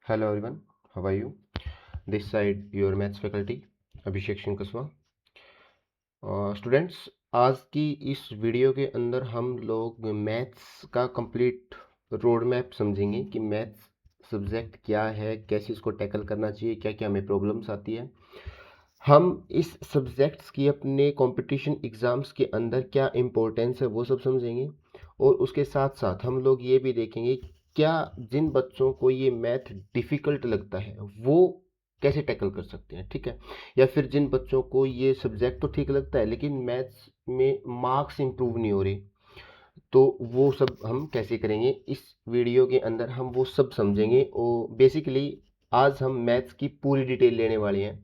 Hello everyone, how are you? This side your maths faculty Abhishek श्रीकस्वा। Students, आज की इस वीडियो के अंदर हम लोग मैथ्स का कंप्लीट रोड मैप समझेंगे कि मैथ्स सब्जेक्ट क्या है, कैसे इसको टैकल करना चाहिए, क्या क्या हमें प्रॉब्लम्स आती है। हम इस सब्जेक्ट्स की अपने कंपटीशन एग्ज़ाम्स के अंदर क्या इम्पोर्टेंस है वो सब समझेंगे, और उसके साथ साथ हम लोग ये भी देखेंगे क्या जिन बच्चों को ये मैथ डिफ़िकल्ट लगता है वो कैसे टैकल कर सकते हैं, ठीक है। या फिर जिन बच्चों को ये सब्जेक्ट तो ठीक लगता है लेकिन मैथ्स में मार्क्स इंप्रूव नहीं हो रहे, तो वो सब हम कैसे करेंगे इस वीडियो के अंदर हम वो सब समझेंगे। और बेसिकली आज हम मैथ्स की पूरी डिटेल लेने वाले हैं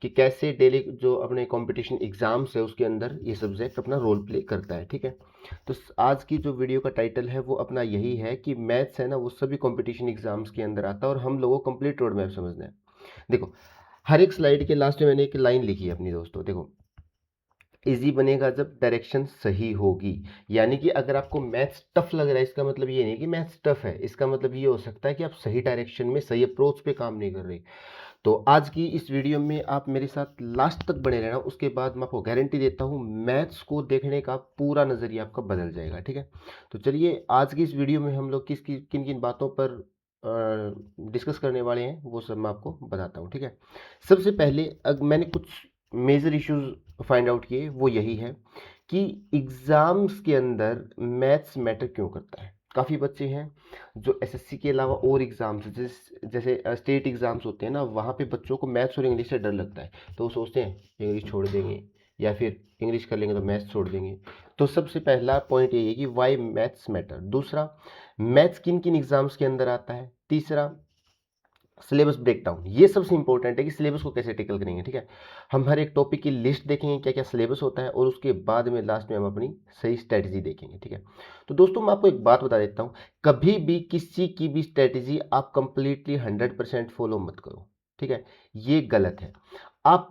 कि कैसे डेली जो अपने कंपटीशन एग्जाम्स है उसके अंदर ये सब्जेक्ट अपना रोल प्ले करता है, ठीक है। तो आज की जो वीडियो का टाइटल है वो अपना यही है कि मैथ्स है ना वो सभी कंपटीशन एग्जाम्स के अंदर आता है और हम लोगों को कंप्लीट रोड मैप समझना है। देखो, हर एक स्लाइड के लास्ट में मैंने एक लाइन लिखी है अपनी दोस्तों। देखो, इजी बनेगा जब डायरेक्शन सही होगी। यानी कि अगर आपको मैथ्स टफ लग रहा है इसका मतलब ये नहीं कि मैथ्स टफ है, इसका मतलब ये हो सकता है कि आप सही डायरेक्शन में सही अप्रोच पे काम नहीं कर रहे। तो आज की इस वीडियो में आप मेरे साथ लास्ट तक बने रहना, उसके बाद मैं आपको गारंटी देता हूँ मैथ्स को देखने का पूरा नज़रिया आपका बदल जाएगा, ठीक है। तो चलिए आज की इस वीडियो में हम लोग किन किन बातों पर डिस्कस करने वाले हैं वो सब मैं आपको बताता हूँ, ठीक है। सबसे पहले मैंने कुछ मेजर इश्यूज फाइंड आउट किए, वो यही है कि एग्जाम्स के अंदर मैथ्स मैटर क्यों करता है। काफ़ी बच्चे हैं जो एसएससी के अलावा और एग्जाम्स जैसे स्टेट एग्जाम्स होते हैं ना, वहाँ पे बच्चों को मैथ्स और इंग्लिश से डर लगता है, तो वो सोचते हैं इंग्लिश छोड़ देंगे या फिर इंग्लिश कर लेंगे तो मैथ्स छोड़ देंगे। तो सबसे पहला पॉइंट यही है कि वाई मैथ्स मैटर। दूसरा, मैथ्स किन किन एग्जाम्स के अंदर आता है। तीसरा, सिलेबस ब्रेकडाउन, ये सबसे इंपॉर्टेंट है कि सिलेबस को कैसे टेकल करेंगे, ठीक है। हम हर एक टॉपिक की लिस्ट देखेंगे क्या क्या सिलेबस होता है, और उसके बाद में लास्ट में हम अपनी सही स्ट्रेटजी देखेंगे, ठीक है। तो दोस्तों मैं आपको एक बात बता देता हूँ, कभी भी किसी की भी स्ट्रेटजी आप कंप्लीटली 100% फॉलो मत करो, ठीक है। ये गलत है। आप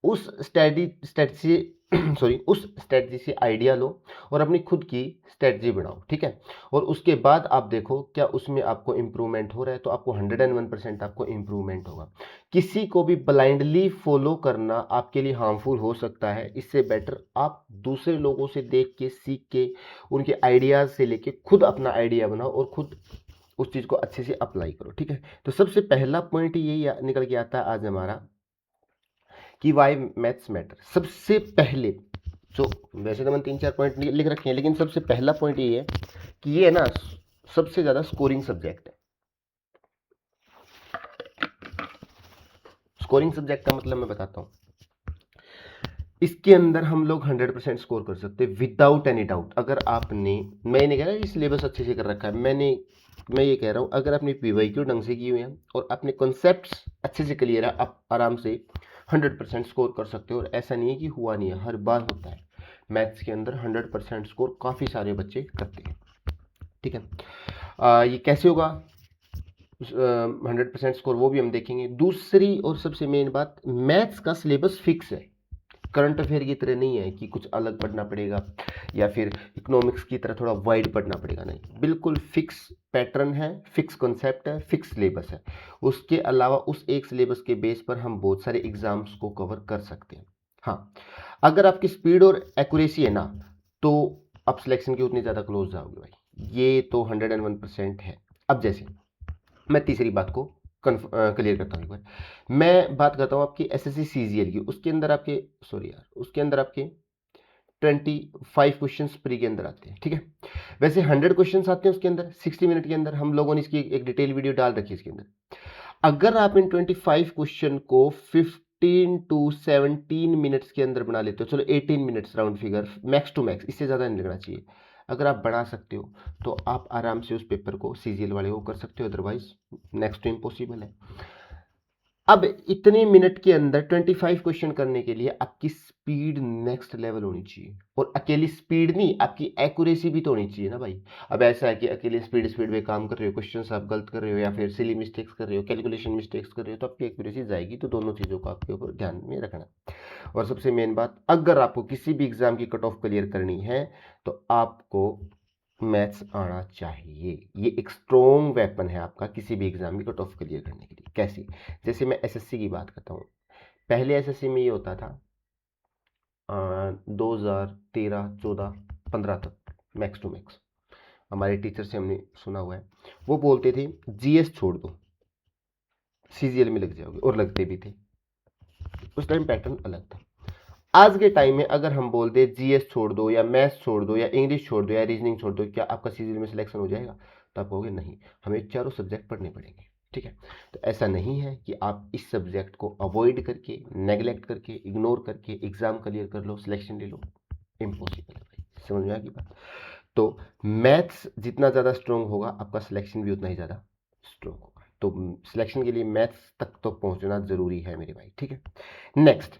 उस स्ट्रेटजी सॉरी उस स्ट्रेटजी से आइडिया लो और अपनी खुद की स्ट्रेटजी बनाओ, ठीक है। और उसके बाद आप देखो क्या उसमें आपको इम्प्रूवमेंट हो रहा है, तो आपको 101% आपको इम्प्रूवमेंट होगा। किसी को भी ब्लाइंडली फॉलो करना आपके लिए हार्मफुल हो सकता है। इससे बेटर आप दूसरे लोगों से देख के सीख के उनके आइडियाज से लेके खुद अपना आइडिया बनाओ और खुद उस चीज़ को अच्छे से अप्लाई करो, ठीक है। तो सबसे पहला पॉइंट यही निकल के आता है आज हमारा कि वाई मैथ्स मैटर। सबसे पहले जो, वैसे तो मैंने 3-4 पॉइंट लिख रखे हैं, लेकिन सबसे पहला पॉइंट ये है कि ये ना सबसे ज़्यादा स्कोरिंग सब्जेक्ट है। स्कोरिंग सब्जेक्ट का मतलब मैं बताता हूँ, इसके अंदर हम लोग 100% स्कोर कर सकते हैं विदाउट एनी डाउट। अगर आपने, मैं नहीं कह रहा कि सिलेबस अच्छे से कर रखा है, मैं ये कह रहा हूँ अगर आपने पीवाईक्यू ढंग से किए हुए हैं और अपने कॉन्सेप्ट्स अच्छे से क्लियर है, आप आराम से 100% स्कोर कर सकते हो। और ऐसा नहीं है कि हुआ नहीं है, हर बार होता है मैथ्स के अंदर 100% स्कोर काफ़ी सारे बच्चे करते हैं, ठीक है। ये कैसे होगा 100% स्कोर, वो भी हम देखेंगे। दूसरी और सबसे मेन बात, मैथ्स का सिलेबस फिक्स है। करंट अफेयर की तरह नहीं है कि कुछ अलग पढ़ना पड़ेगा या फिर इकोनॉमिक्स की तरह थोड़ा वाइड पढ़ना पड़ेगा, नहीं, बिल्कुल फिक्स पैटर्न है, फिक्स कॉन्सेप्ट है, फिक्स सिलेबस है। उसके अलावा उस एक सिलेबस के बेस पर हम बहुत सारे एग्जाम्स को कवर कर सकते हैं। हाँ, अगर आपकी स्पीड और एक्यूरेसी है ना, तो आप सिलेक्शन के उतने ज़्यादा क्लोज जाओगे भाई, ये तो 101% है। अब जैसे मैं तीसरी बात को क्लियर करता हूँ एक बार। मैं बात करता हूँ आपकी एसएससी सीजीएल की, उसके अंदर आपके, सॉरी यार, उसके अंदर आपके 25 क्वेश्चंस प्री के अंदर आते हैं, ठीक है। वैसे 100 क्वेश्चंस आते हैं उसके अंदर 60 मिनट के अंदर, हम लोगों ने इसकी एक डिटेल वीडियो डाल रखी है इसके अंदर। अगर आप इन 25 क्वेश्चन को 15 टू 17 मिनट्स के अंदर बना लेते हो, चलो 18 minutes round figure, max to max, इससे ज़्यादा नहीं लगना चाहिए। अगर आप बढ़ा सकते हो तो आप आराम से उस पेपर को सीजीएल वाले को कर सकते हो, अदरवाइज नेक्स्ट टू इम्पॉसिबल है। अब इतने मिनट के अंदर 25 क्वेश्चन करने के लिए आपकी स्पीड नेक्स्ट लेवल होनी चाहिए, और अकेली स्पीड नहीं, आपकी एक्यूरेसी भी तो होनी चाहिए ना भाई। अब ऐसा है कि अकेले स्पीड स्पीड में काम कर रहे हो, क्वेश्चन आप गलत कर रहे हो या फिर सिली मिस्टेक्स कर रहे हो, कैलकुलेशन मिस्टेक्स कर रहे हो, तो आपकी एक्यूरेसी जाएगी। तो दोनों चीज़ों को आपके ऊपर ध्यान में रखना। और सबसे मेन बात, अगर आपको किसी भी एग्जाम की कट ऑफ क्लियर करनी है तो आपको मैथ्स आना चाहिए। ये एक स्ट्रॉन्ग वेपन है आपका किसी भी एग्जाम की कट ऑफ क्लियर करने के लिए। कैसे? जैसे मैं एसएससी की बात करता हूँ, पहले एसएससी में ये होता था 2013 14 15 तक मैक्स टू मैक्स, हमारे टीचर से हमने सुना हुआ है, वो बोलते थे जीएस छोड़ दो, सीजीएल में लग जाओगे, और लगते भी थे। उस टाइम पैटर्न अलग था। आज के टाइम में अगर हम बोल दे जीएस छोड़ दो या मैथ्स छोड़ दो या इंग्लिश छोड़ दो या रीजनिंग छोड़ दो, क्या आपका सीजीएल में सिलेक्शन हो जाएगा? तो आप कहोगे नहीं, हमें चारों सब्जेक्ट पढ़ने पड़ेंगे। ठीक है, तो ऐसा नहीं है कि आप इस सब्जेक्ट को अवॉइड करके, नेग्लेक्ट करके, इग्नोर करके एग्जाम क्लियर कर लो, सिलेक्शन ले लो। इम्पॉसिबल है भाई, समझ में आ गई बात? तो मैथ्स जितना ज़्यादा स्ट्रॉन्ग होगा, आपका सिलेक्शन भी उतना ही ज़्यादा स्ट्रॉन्ग होगा। तो सिलेक्शन के लिए मैथ्स तक तो पहुंचना जरूरी है मेरे भाई। ठीक है, नेक्स्ट।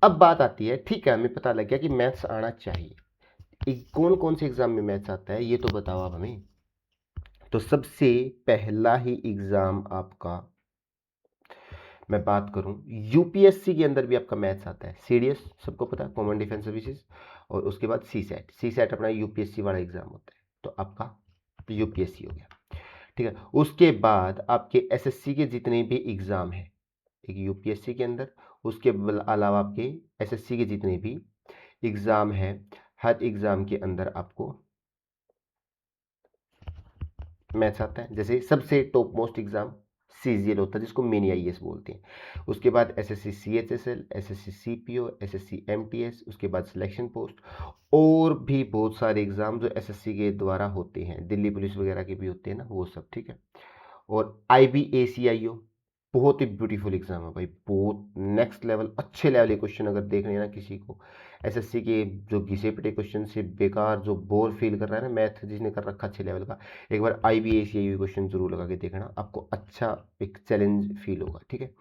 अब बात आती है, ठीक है हमें पता लग गया कि मैथ्स आना चाहिए, कौन कौन से एग्जाम में मैथ्स आता है ये तो बताओ आप हमें। तो सबसे पहला ही एग्जाम आपका, मैं बात करूं, यूपीएससी के अंदर भी आपका मैथ्स आता है। सीडीएस सबको पता है, कॉमन डिफेंस सर्विसेज, और उसके बाद सीसैट। सीसैट अपना यूपीएससी वाला एग्जाम होता है, तो आपका यूपीएससी हो गया। ठीक है, उसके बाद आपके एसएससी के जितने भी एग्जाम हैं, एक यूपीएससी के अंदर, उसके अलावा आपके एसएससी के जितने भी एग्जाम है, हर एग्जाम के अंदर आपको मैथ्स आता है। जैसे सबसे टॉप मोस्ट एग्जाम सीजीएल होता है, जिसको मिनी आईएएस बोलते हैं। उसके बाद SSC CHSL, SSC CPO, SSC MTS, उसके बाद सिलेक्शन पोस्ट, और भी बहुत सारे एग्जाम जो एसएससी के द्वारा होते हैं, दिल्ली पुलिस वगैरह के भी होते हैं ना, वो सब। ठीक है, और आईबीएसीआईओ बहुत ही ब्यूटीफुल एग्जाम है भाई, बहुत नेक्स्ट लेवल, अच्छे लेवल के क्वेश्चन अगर देखने ना किसी को, एसएससी के जो घिसे पिटे क्वेश्चन से बेकार, जो बोर फील कर रहा है ना मैथ जिसने कर रखा अच्छे लेवल का, एक बार आईबीएसीआईओ क्वेश्चन जरूर लगा के देखना, आपको अच्छा एक चैलेंज फील होगा। ठीक है,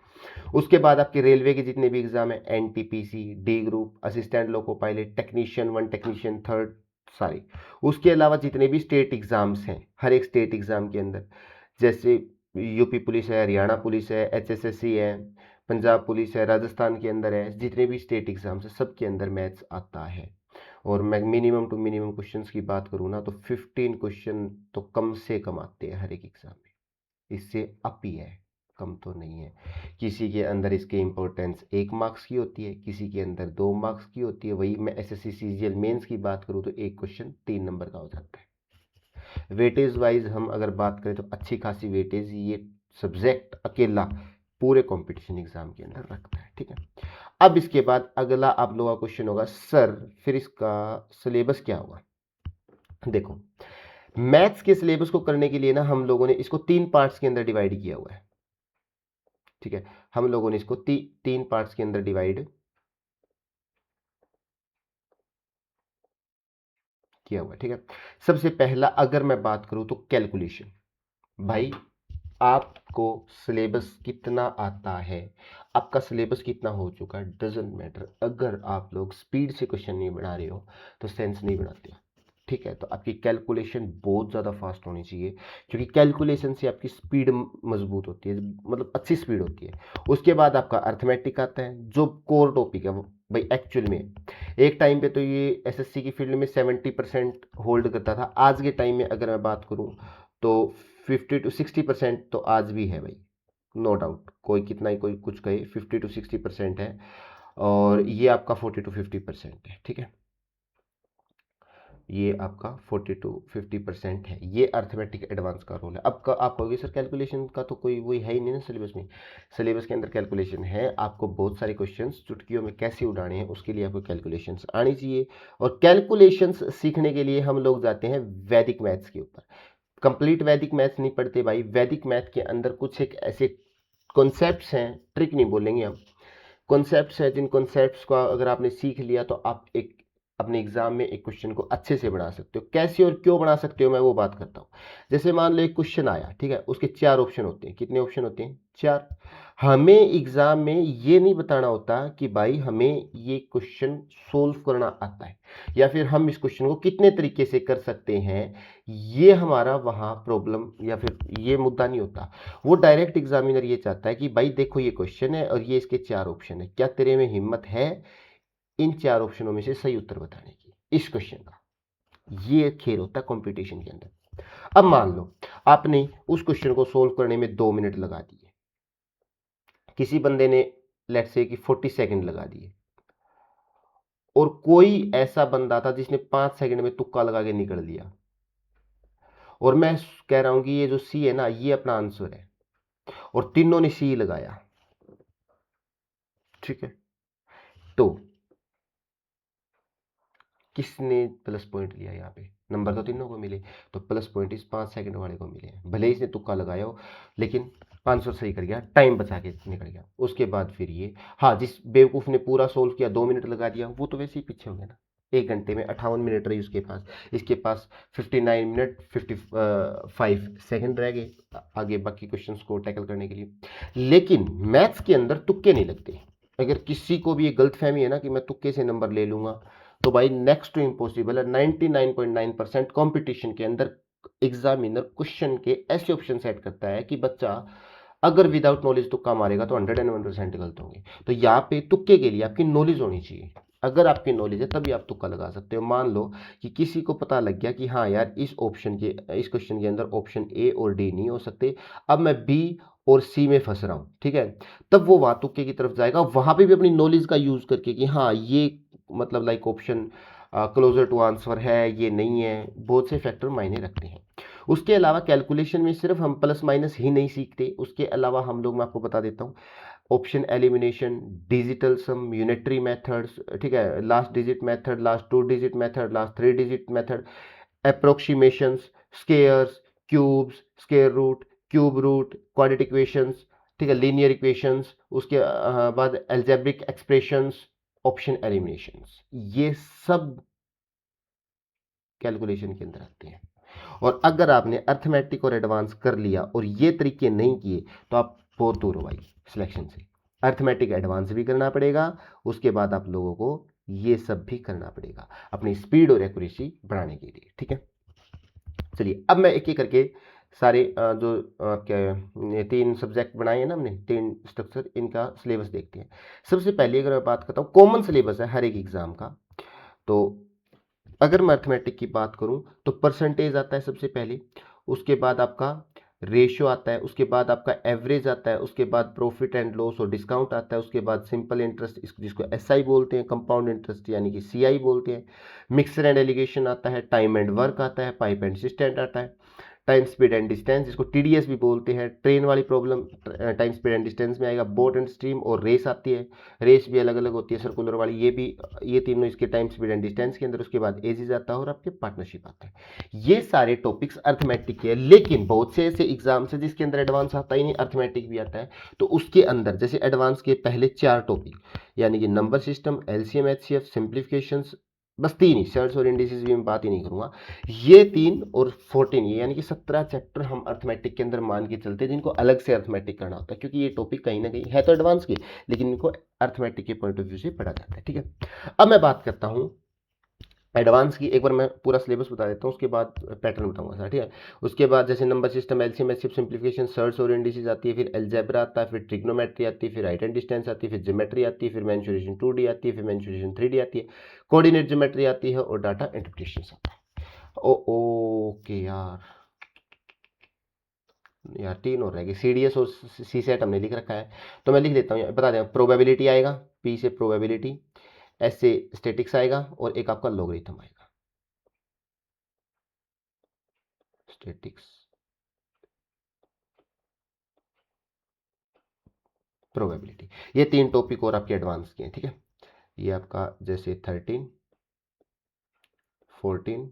उसके बाद आपके रेलवे के जितने भी एग्जाम है, NTPC, D group, assistant loco pilot, technician 1, technician 3, सारे। उसके अलावा जितने भी स्टेट एग्जाम्स हैं, हर एक स्टेट एग्जाम के अंदर, जैसे यूपी पुलिस है, हरियाणा पुलिस है, एचएसएससी है, पंजाब पुलिस है, राजस्थान के अंदर है, जितने भी स्टेट एग्जाम्स है सबके अंदर मैथ्स आता है। और मैं मिनिमम टू मिनिमम क्वेश्चंस की बात करूँ ना, तो 15 क्वेश्चन तो कम से कम आते हैं हर एक एग्जाम में, इससे अप ही है, कम तो नहीं है। किसी के अंदर इसकी इंपॉर्टेंस 1 मार्क्स की होती है, किसी के अंदर 2 मार्क्स की होती है। वही मैं एसएससी सीजीएल मेंस की बात करूँ तो एक क्वेश्चन 3 नंबर का हो जाता है। वेटेज वाइज हम अगर बात करें तो अच्छी खासी वेटेज ये सब्जेक्ट अकेला पूरे कंपटीशन एग्जाम के अंदर रखता है। ठीक है, अब इसके बाद अगला आप लोगों का क्वेश्चन होगा, सर फिर इसका सिलेबस क्या होगा? देखो, मैथ्स के सिलेबस को करने के लिए ना हम लोगों ने इसको 3 पार्ट्स के अंदर डिवाइड किया हुआ है। ठीक है, हम लोगों ने इसको 3 पार्ट्स के अंदर डिवाइड किया हुआ है। ठीक है, सबसे पहला अगर मैं बात करूं तो कैलकुलेशन। भाई आपको सिलेबस कितना आता है, आपका सिलेबस कितना हो चुका है, डजेंट मैटर। अगर आप लोग स्पीड से क्वेश्चन नहीं बना रहे हो तो सेंस नहीं बनाते। ठीक है, तो आपकी कैलकुलेशन बहुत ज़्यादा फास्ट होनी चाहिए, क्योंकि कैलकुलेशन से आपकी स्पीड मजबूत होती है, मतलब अच्छी स्पीड होती है। उसके बाद आपका अर्थमेटिक आता है, जो कोर टॉपिक है वो भाई एक्चुअल में एक टाइम पे तो ये एसएससी की फील्ड में 70% होल्ड करता था। आज के टाइम में अगर मैं बात करूं तो 50 to 60% तो आज भी है भाई, नो डाउट। कोई कितना ही कोई कुछ कहे, 50 to 60% है, और ये आपका 40 to 50% है। ठीक है, ये आपका 40 to 50% है, ये अर्थमेटिक एडवांस का रोल है। अब आप कहोगे सर कैलकुलेशन का तो कोई वही है ही नहीं ना सिलेबस में। सिलेबस के अंदर कैलकुलेशन है, आपको बहुत सारे क्वेश्चंस चुटकियों में कैसे उड़ाने हैं उसके लिए आपको कैलकुलेशंस आनी चाहिए। और कैलकुलेशंस सीखने के लिए हम लोग जाते हैं वैदिक मैथ्स के ऊपर। कंप्लीट वैदिक मैथ्स नहीं पढ़ते भाई, वैदिक मैथ के अंदर कुछ एक ऐसे कॉन्सेप्ट्स हैं, ट्रिक नहीं बोलेंगे हम, कॉन्सेप्ट्स हैं, जिन कॉन्सेप्ट्स को अगर आपने सीख लिया तो आप एक अपने एग्जाम में एक क्वेश्चन को अच्छे से बना सकते हो। कैसे और क्यों बना सकते हो मैं वो बात करता हूँ। जैसे मान लो एक क्वेश्चन आया, ठीक है, उसके 4 ऑप्शन होते हैं। कितने ऑप्शन होते हैं? 4। हमें एग्जाम में ये नहीं बताना होता कि भाई हमें ये क्वेश्चन सोल्व करना आता है, या फिर हम इस क्वेश्चन को कितने तरीके से कर सकते हैं, ये हमारा वहाँ प्रॉब्लम या फिर ये मुद्दा नहीं होता। वो डायरेक्ट एग्जामिनर ये चाहता है कि भाई देखो ये क्वेश्चन है और ये इसके 4 ऑप्शन है, क्या तेरे में हिम्मत है इन 4 ऑप्शनों में से सही उत्तर बताने की इस क्वेश्चन का? ये खेल होता है कंपटीशन के अंदर। अब मान लो आपने उस क्वेश्चन को सोल्व करने में 2 मिनट लगा दिए, किसी बंदे ने लेट्स से कि 40 सेकंड लगा दिए, और कोई ऐसा बंदा था जिसने 5 सेकंड में तुक्का लगा के निकल दिया, और मैं कह रहा हूं कि ये जो सी है ना, ये अपना आंसर है, और तीनों ने सी लगाया, ठीक है, तो किसने प्लस पॉइंट लिया? यहाँ पे नंबर तो तीनों को मिले, तो प्लस पॉइंट इस 5 सेकंड वाले को मिले हैं, भले ही इसने तुक्का लगाया हो, लेकिन आंसर सही कर गया, टाइम बचा के निकल गया। उसके बाद फिर ये, हाँ, जिस बेवकूफ़ ने पूरा सोल्व किया 2 मिनट लगा दिया, वो तो वैसे ही पीछे हो गया ना। 1 घंटे में 58 मिनट रही उसके पास, इसके पास 59 मिनट 55 सेकंड रह गए आगे बाकी क्वेश्चंस को टैकल करने के लिए। लेकिन मैथ्स के अंदर तुक्के नहीं लगते। अगर किसी को भी ये गलतफहमी है ना कि मैं तुक्के से नंबर ले लूंगा, तो भाई नेक्स्ट टू इम्पॉसिबल है। 99.9% कंपटीशन के अंदर एग्जामिनर क्वेश्चन के ऐसे ऑप्शन सेट करता है कि बच्चा अगर विदाउट नॉलेज तुक्का मारेगा तो 101% गलत होंगे। तो यहाँ पे तुक्के के लिए आपकी नॉलेज होनी चाहिए। अगर आपकी नॉलेज है तभी आप तुक्का लगा सकते हो। मान लो कि किसी को पता लग गया कि हाँ यार, इस क्वेश्चन के अंदर ऑप्शन ए और डी नहीं हो सकते, अब मैं बी और सी में फंस रहा हूँ, ठीक है, तब वो वहां तुक्के की तरफ जाएगा, वहां पे भी अपनी नॉलेज का यूज करके कि हाँ ये मतलब like option closer to answer है, ये नहीं है, बहुत से फैक्टर मायने रखते हैं। उसके अलावा कैलकुलेशन में सिर्फ हम प्लस माइनस ही नहीं सीखते, उसके अलावा हम लोग, मैं आपको बता देता हूँ, option elimination, digital sum, unitary methods, ठीक है, last digit method, last 2 digit method, last 3 digit method, approximations, squares, cubes, square root, cube root, quadratic equations, ठीक है, लीनियर इक्वेशंस, उसके बाद एल्जेब्रिक एक्सप्रेशंस, ऑप्शन एलिमिनेशंस, ये सब कैलकुलेशन के अंदर आते हैं। और अगर आपने अर्थमेटिक और एडवांस कर लिया और ये तरीके नहीं किए तो आप बहुत दूर हो भाई सिलेक्शन से। अर्थमेटिक एडवांस भी करना पड़ेगा, उसके बाद आप लोगों को ये सब भी करना पड़ेगा अपनी स्पीड और एक्यूरेसी बढ़ाने के लिए, ठीक है। चलिए अब मैं एक एक करके सारे जो क्या ये 3 सब्जेक्ट बनाए हैं ना हमने, 3 स्ट्रक्चर, इनका सिलेबस देखते हैं। सबसे पहले अगर मैं बात करता हूँ, कॉमन सिलेबस है हर एक एग्जाम का। तो अगर मैं अर्थमेटिक की बात करूं तो परसेंटेज आता है सबसे पहले, उसके बाद आपका रेशियो आता है, उसके बाद आपका एवरेज आता है, उसके बाद प्रॉफिट एंड लॉस और डिस्काउंट आता है, उसके बाद सिंपल इंटरेस्ट जिसको एसआई बोलते हैं, कंपाउंड इंटरेस्ट यानी कि सीआई बोलते हैं, मिक्सर एंड एलिगेशन आता है, टाइम एंड वर्क आता है, पाइप एंड सिस्टेंट आता है, टाइम स्पीड एंड डिस्टेंस जिसको टीडीएस भी बोलते हैं, ट्रेन वाली problem time speed and distance में आएगा, बोट एंड स्ट्रीम और रेस आती है, रेस भी अलग अलग होती है, सर्कुलर वाली, ये भी, ये तीनों इसके टाइम स्पीड एंड डिस्टेंस के अंदर। उसके बाद एजिज आता है और आपके पार्टनरशिप आता है। ये सारे टॉपिक्स अर्थमेटिक के हैं, लेकिन बहुत से ऐसे एग्जाम है जिसके अंदर एडवांस आता ही नहीं, अर्थमेटिक भी आता है। तो उसके अंदर जैसे एडवांस के पहले 4 टॉपिक यानी कि number system, LCM, HCF, simplification, बस 3 ही, शेयर्स और इंडिसेस भी मैं बात ही नहीं करूंगा, ये 3 और 14, ये यानी कि 17 चैप्टर हम अर्थमेटिक के अंदर मान के चलते हैं जिनको अलग से अर्थमेटिक करना होता है, क्योंकि ये टॉपिक कहीं ना कहीं है तो एडवांस के, लेकिन इनको अर्थमेटिक के पॉइंट ऑफ व्यू से पढ़ा जाता है, ठीक है। अब मैं बात करता हूँ एडवांस की, एक बार मैं पूरा सिलेबस बता देता हूँ, उसके बाद पैटर्न बताऊंगा सर, ठीक है। उसके बाद जैसे number system, LCM, HCF, simplification, search और इंडिसेस आती है, फिर अलजेब्रा आता है, फिर ट्रिग्नोमेट्री आती है, फिर हाइट एंड डिस्टेंस आती है, फिर ज्योमेट्री आती है, फिर मेंसुरेशन 2D आती है, फिर मेंसुरेशन 3D आती है, कोऑर्डिनेट ज्योमेट्री आती है और डाटा इंटरप्रिटेशन आता है। ओके यार 3 और रह गए, सीडीएस और सी सेट हमने लिख रखा है, तो मैं लिख देता हूँ, बता दें, प्रोबेबिलिटी आएगा, पी से प्रोबेबिलिटी, एस से स्टेटिक्स आएगा और एक आपका लॉगरिथम आएगा, स्टेटिक्स, प्रोबेबिलिटी, ये 3 टॉपिक और आपके एडवांस के हैं, ठीक है। ये आपका जैसे 13, 14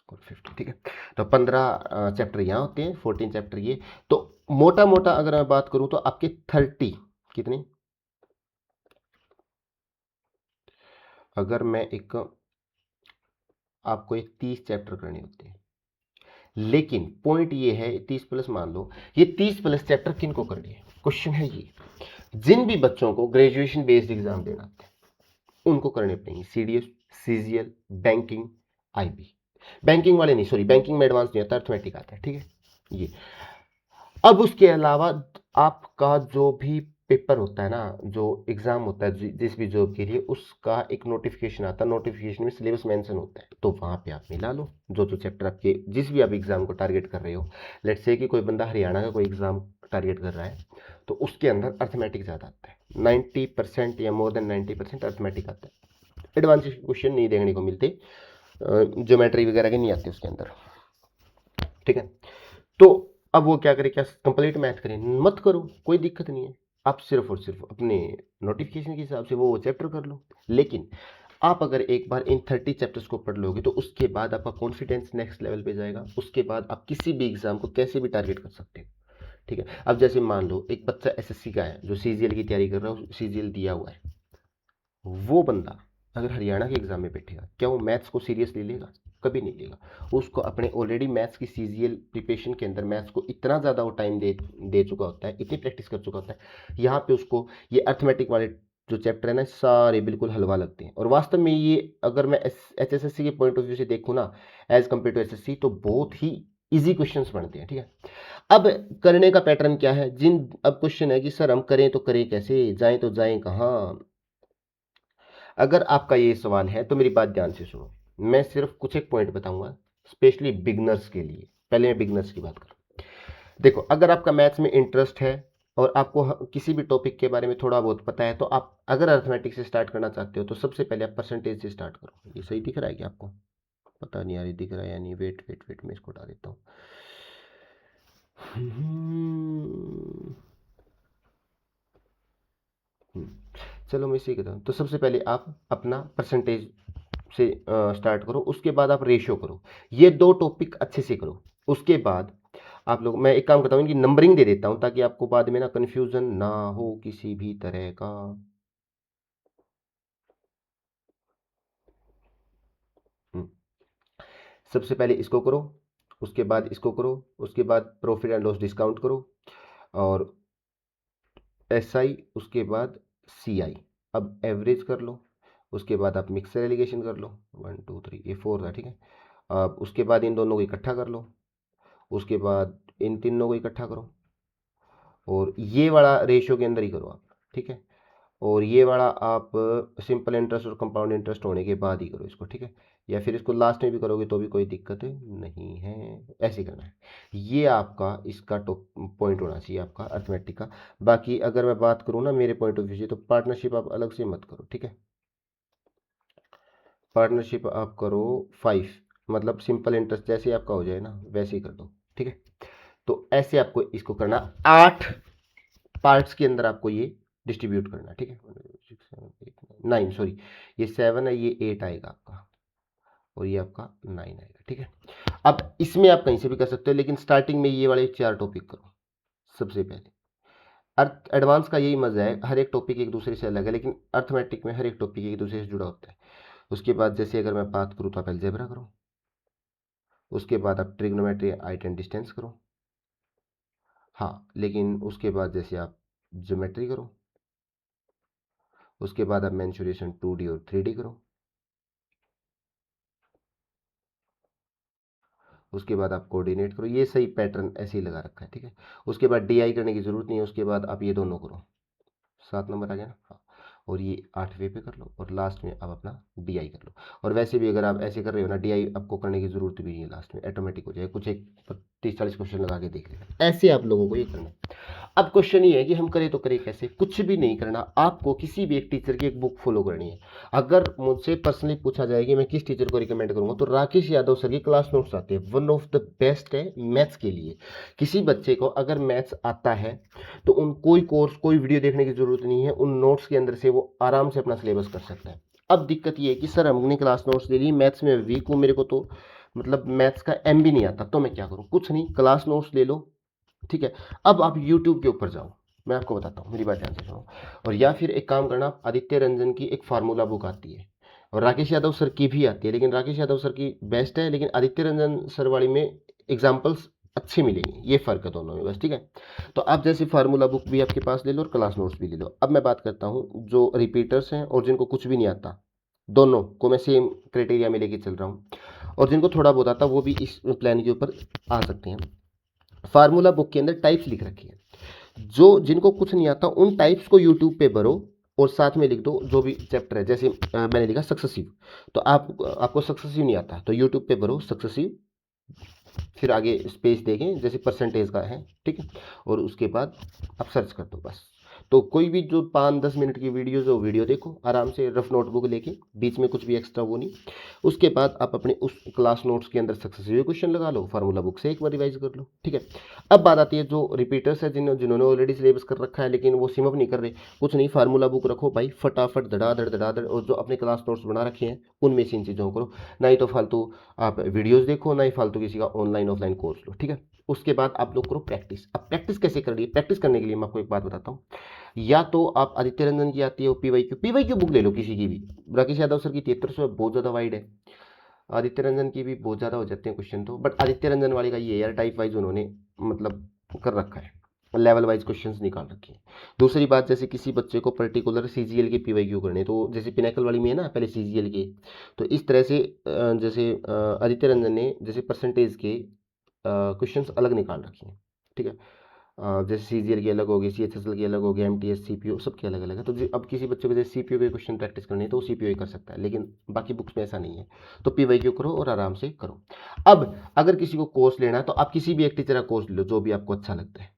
और 15, ठीक है। तो 15 चैप्टर यहाँ होते हैं, 14 चैप्टर ये। तो मोटा मोटा अगर मैं बात करूं तो आपके 30 कितने, अगर मैं एक आपको एक 30 चैप्टर करने होते हैं, लेकिन पॉइंट ये है 30 प्लस, मान लो ये 30 प्लस चैप्टर किन को करने हैं, क्वेश्चन है ये, जिन भी बच्चों को ग्रेजुएशन बेस्ड एग्जाम देना है उनको करने पड़ेंगे, CDS, CGL, banking, IB, banking वाले नहीं, सॉरी, बैंकिंग में एडवांस नहीं आता, अर्थमेटिक आता है, ठीक है। ये अब उसके अलावा आपका जो भी पेपर होता है ना, जो एग्ज़ाम होता है जिस भी जॉब के लिए, उसका एक नोटिफिकेशन आता है, नोटिफिकेशन में सिलेबस मेंशन होता है, तो वहाँ पे आप मिला लो जो जो चैप्टर आपके जिस भी आप एग्ज़ाम को टारगेट कर रहे हो। लेट्स से कि कोई बंदा हरियाणा का कोई एग्ज़ाम टारगेट कर रहा है, तो उसके अंदर अर्थमेटिक ज़्यादा आता है, 90% या मोर देन 90% अर्थमेटिक आता है। एडवांस क्वेश्चन नहीं देखने को मिलते, ज्योमेट्री वगैरह के नहीं आते उसके अंदर, ठीक है। तो अब वो क्या करे, क्या कंप्लीट मैथ करें, मत करो, कोई दिक्कत नहीं है। आप सिर्फ और सिर्फ अपने नोटिफिकेशन के हिसाब से वो चैप्टर कर लो। लेकिन आप अगर एक बार इन 30 चैप्टर्स को पढ़ लोगे तो उसके बाद आपका कॉन्फिडेंस नेक्स्ट लेवल पे जाएगा। उसके बाद आप किसी भी एग्जाम को कैसे भी टारगेट कर सकते हो, ठीक है। अब जैसे मान लो एक बच्चा एसएससी का है जो सीजीएल की तैयारी कर रहा है, सीजीएल दिया हुआ है, वो बंदा अगर हरियाणा के एग्जाम में बैठेगा, क्या वो मैथ्स को सीरियसली लेगा? कभी नहीं लेगा। उसको अपने ऑलरेडी मैथ्स की सीजीएल प्रिपरेशन के अंदर मैथ्स को इतना ज़्यादा वो टाइम दे चुका होता है, इतनी प्रैक्टिस कर चुका होता है, यहाँ पे उसको ये अर्थमेटिक वाले जो चैप्टर है ना, सारे बिल्कुल हलवा लगते हैं। और वास्तव में ये अगर मैं एचएसएससी के पॉइंट ऑफ व्यू से देखूँ ना, एज कम्पेयर टू एसएससी, तो बहुत ही इजी क्वेश्चंस बनते हैं, ठीक है। अब करने का पैटर्न क्या है, अब क्वेश्चन है कि सर हम करें तो करें कैसे, जाएं तो जाएं कहाँ। अगर आपका ये सवाल है तो मेरी बात ध्यान से सुनो, मैं सिर्फ कुछ एक पॉइंट बताऊंगा स्पेशली बिगनर्स के लिए। पहले मैं बिगनर्स की बात करूं। देखो, अगर आपका मैथ्स में इंटरेस्ट है और आपको किसी भी टॉपिक के बारे में थोड़ा बहुत पता है, तो आप अगर अर्थमेटिक से स्टार्ट करना चाहते हो तो सबसे पहले आप परसेंटेज से स्टार्ट करो। ये सही दिख रहा है क्या आपको? पता नहीं यार, ये दिख रहा है या नहीं। वेट वेट वेट, मैं इसको हटा देता हूँ। चलो मैं इसी कहता हूँ। तो सबसे पहले आप अपना परसेंटेज से स्टार्ट करो, उसके बाद आप रेशियो करो। ये दो टॉपिक अच्छे से करो। उसके बाद आप लोग, मैं एक काम करता हूँ, इनकी नंबरिंग दे देता हूँ ताकि आपको बाद में ना कन्फ्यूजन ना हो किसी भी तरह का। हम्म, सबसे पहले इसको करो, उसके बाद इसको करो, उसके बाद प्रॉफिट एंड लॉस डिस्काउंट करो, और एसआई, उसके बाद सीआई। अब एवरेज कर लो, उसके बाद आप मिक्सर एलिगेशन कर लो। 1 2 3, ये 4 था, ठीक है। अब उसके बाद इन दोनों को इकट्ठा कर लो, उसके बाद इन तीनों को इकट्ठा करो, और ये वाला रेशियो के अंदर ही करो आप, ठीक है। और ये वाला आप सिंपल इंटरेस्ट और कंपाउंड इंटरेस्ट होने के बाद ही करो इसको, ठीक है। या फिर इसको लास्ट में भी करोगे तो भी कोई दिक्कत नहीं है, ऐसे करना है। ये आपका इसका टॉप पॉइंट होना चाहिए आपका अर्थमेटिक का। बाकी अगर मैं बात करूँ ना मेरे पॉइंट ऑफ व्यू से, तो पार्टनरशिप आप अलग से मत करो, ठीक है। पार्टनरशिप आप करो 5, मतलब सिंपल इंटरेस्ट जैसे आपका हो जाए ना वैसे ही कर दो, ठीक है। तो ऐसे आपको इसको करना, 8 पार्ट्स के अंदर आपको ये डिस्ट्रीब्यूट करना, ठीक है। 9, सॉरी, ये 7 है, ये 8 आएगा आपका, और ये आपका 9 आएगा, ठीक है। अब इसमें आप कहीं से भी कर सकते हो, लेकिन स्टार्टिंग में ये वाले 4 टॉपिक करो सबसे पहले। अर्थ एडवांस का यही मजा है, हर एक टॉपिक एक दूसरे से अलग है, लेकिन अर्थमेटिक में हर एक टॉपिक एक दूसरे से जुड़ा होता है। उसके बाद जैसे अगर मैं बात करूँ तो आप अलजेब्रा करो, उसके बाद आप ट्रिग्नोमेट्री हाइट एंड डिस्टेंस करो, हाँ, लेकिन उसके बाद जैसे आप ज्योमेट्री करो, उसके बाद आप मेंसुरेशन 2D और 3D करो, उसके बाद आप कोऑर्डिनेट करो। ये सही पैटर्न ऐसे ही लगा रखा है, ठीक है। उसके बाद डीआई करने की जरूरत नहीं है, उसके बाद आप ये दोनों करो, 7 नंबर आ गया ना, हाँ। और ये 8वें पे कर लो, और लास्ट में आप अपना डीआई कर लो। और वैसे भी अगर आप ऐसे कर रहे हो ना, डीआई आपको करने की जरूरत भी नहीं है, लास्ट में ऑटोमेटिक हो जाएगा। कुछ एक 30-40 क्वेश्चन लगा के देख लेना, ऐसे आप लोगों को ये करना है। अब क्वेश्चन ये है कि हम करें तो करें कैसे? कुछ भी नहीं करना, आपको किसी भी एक टीचर की एक बुक फॉलो करनी है। अगर मुझसे पर्सनली पूछा जाए कि मैं किस टीचर को रिकमेंड करूंगा, तो राकेश यादव सर की क्लास नोट्स आते हैं, वन ऑफ द बेस्ट है मैथ्स के लिए। किसी बच्चे को अगर मैथ्स आता है तो उन कोई कोर्स कोई वीडियो देखने की जरूरत नहीं है, उन नोट्स के अंदर से वो आराम से अपना सिलेबस कर सकता है। अब दिक्कत ये है कि सर हमने क्लास नोट्स ले ली, मैथ्स में वीक हूँ, मेरे को तो मतलब मैथ्स का एम भी नहीं आता, तो मैं क्या करूँ? कुछ नहीं, क्लास नोट्स ले लो, ठीक है। अब आप यूट्यूब के ऊपर जाओ, मैं आपको बताता हूँ, मेरी बात ध्यान से सुनो। और या फिर एक काम करना, आदित्य रंजन की एक फार्मूला बुक आती है, और राकेश यादव सर की भी आती है, लेकिन राकेश यादव सर की बेस्ट है, लेकिन आदित्य रंजन सर वाली में एग्जाम्पल्स अच्छे मिलेंगे, ये फर्क है दोनों में बस, ठीक है। तो आप जैसे फार्मूला बुक भी आपके पास ले लो और क्लास नोट्स भी ले लो। अब मैं बात करता हूँ जो रिपीटर्स हैं और जिनको कुछ भी नहीं आता, दोनों को मैं सेम क्राइटेरिया में लेके चल रहा हूँ, और जिनको थोड़ा बहुत आता वो भी इस प्लान के ऊपर आ सकते हैं। फार्मूला बुक के अंदर टाइप्स लिख रखी है, जो जिनको कुछ नहीं आता उन टाइप्स को यूट्यूब पे भरो और साथ में लिख दो जो भी चैप्टर है। जैसे मैंने लिखा सक्सेसिव, तो आपको सक्सेसिव नहीं आता तो यूट्यूब पे भरो सक्सेसिव, फिर आगे स्पेस देखें जैसे परसेंटेज का है, ठीक है, और उसके बाद आप सर्च कर दो बस। तो कोई भी जो 5-10 मिनट की वीडियोज़ है वो वीडियो देखो आराम से, रफ नोटबुक लेके, बीच में कुछ भी एक्स्ट्रा वो नहीं। उसके बाद आप अपने उस क्लास नोट्स के अंदर सक्सेसिव क्वेश्चन लगा लो, फार्मूला बुक से एक बार रिवाइज कर लो, ठीक है। अब बात आती है जो रिपीटर्स है जिन्होंने ऑलरेडी सिलेबस कर रखा है लेकिन वो सिम अप नहीं कर रहे, कुछ नहीं, फार्मूला बुक रखो भाई, फटाफट धड़ाधड़ धड़ाधड़, और जो अपने क्लास नोट्स बना रखे हैं उनमें से इन चीज़ों को करो। ना ही तो फालतू आप वीडियोस देखो, ना ही फालतू किसी का ऑनलाइन ऑफलाइन कोर्स लो, ठीक है। उसके बाद आप लोग करो प्रैक्टिस। अब प्रैक्टिस कैसे कर रही है, प्रैक्टिस करने के लिए मैं आपको एक बात बताता हूँ। या तो आप आदित्य रंजन की आती है पीवाई क्यू बुक ले लो किसी की भी, राकेश यादव सर की 7300 बहुत ज़्यादा वाइड है, आदित्य रंजन की भी बहुत ज़्यादा हो जाते हैं क्वेश्चन तो, बट आदित्य रंजन वाले का ये यार टाइप वाइज उन्होंने मतलब कर रखा है, लेवल वाइज क्वेश्चंस निकाल रखे हैं। दूसरी बात, जैसे किसी बच्चे को पर्टिकुलर सीजीएल के पीवाईक्यू करने, तो जैसे पिनाकल वाली में है ना पहले सीजीएल के, तो इस तरह से जैसे आदित्य रंजन ने जैसे परसेंटेज के क्वेश्चंस अलग निकाल रखे हैं, ठीक है। जैसे सीजीएल की अलग होगी, सीएचएसएल की अलग होगी, एमटीएस सीपीओ सबके अलग अलग है। तो अब किसी बच्चे को जैसे सीपीओ के क्वेश्चन प्रैक्टिस करनी है तो वो सीपीओ ही कर सकता है, लेकिन बाकी बुक्स में ऐसा नहीं है। तो पीवाईक्यू करो और आराम से करो। अब अगर किसी को कोर्स लेना है तो आप किसी भी एक टीचर का कोर्स लो जो भी आपको अच्छा लगता है।